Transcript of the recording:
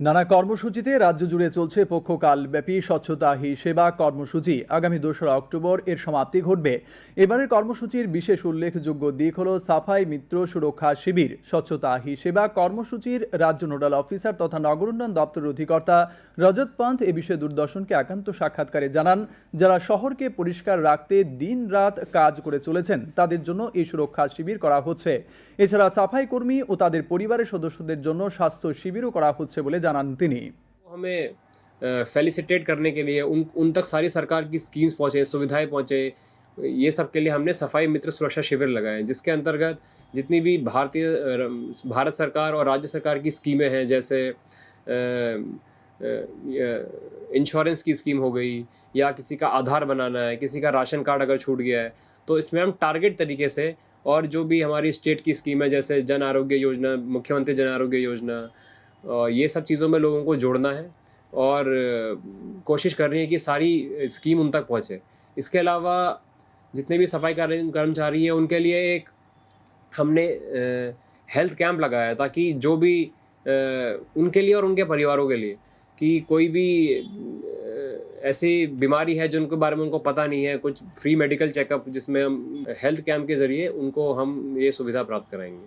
নানা কর্মসূচিতে রাজ্য জুড়ে চলছে পক্ষকালব্যাপী স্বচ্ছতা হি সেবা কর্মসূচি। আগামী 2রা অক্টোবর এর সমাপ্তি ঘটবে। এবারের কর্মসূচির বিশেষ উল্লেখযোগ্য দিক হল সাফাই মিত্র সুরক্ষা শিবির। স্বচ্ছতা হি সেবা কর্মসূচির রাজ্য নোডাল অফিসার তথা নগর উন্নয়ন দপ্তরের অধিকর্তা রজত পান্থ এ বিষয়ে দূরদর্শনকে একান্ত সাক্ষাৎকারে জানান, যারা শহরকে পরিষ্কার রাখতে দিন রাত কাজ করে চলেছেন তাদের জন্য এই সুরক্ষা শিবির করা হচ্ছে। এছাড়া সাফাই কর্মী ও তাদের পরিবারের সদস্যদের জন্য স্বাস্থ্য শিবিরও করা হচ্ছে বলে জানান তিনি। हमें फेलिसिटेट करने के लिए उन तक सारी सरकार की स्कीम्स पहुँचे, सुविधाएं पहुँचे, ये सब के लिए हमने सफाई मित्र सुरक्षा शिविर लगाए, जिसके अंतर्गत जितनी भी भारत सरकार और राज्य सरकार की स्कीमें हैं, जैसे इंश्योरेंस की स्कीम हो गई, या किसी का आधार बनाना है, किसी का राशन कार्ड अगर छूट गया है, तो इसमें हम टारगेट तरीके से, और जो भी हमारी स्टेट की स्कीम है जैसे जन आरोग्य योजना, मुख्यमंत्री जन आरोग्य योजना, ये सब चीज़ों में लोगों को जोड़ना है और कोशिश कर रही है कि सारी स्कीम उन तक पहुँचे। इसके अलावा जितने भी सफाई कर्मचारी हैं उनके लिए एक हमने हेल्थ कैंप लगाया, ताकि जो भी उनके लिए और उनके परिवारों के लिए कि कोई भी ऐसी बीमारी है जिनके बारे में उनको पता नहीं है, कुछ फ्री मेडिकल चेकअप जिसमें हम हेल्थ कैंप के ज़रिए उनको हम ये सुविधा प्राप्त कराएंगे।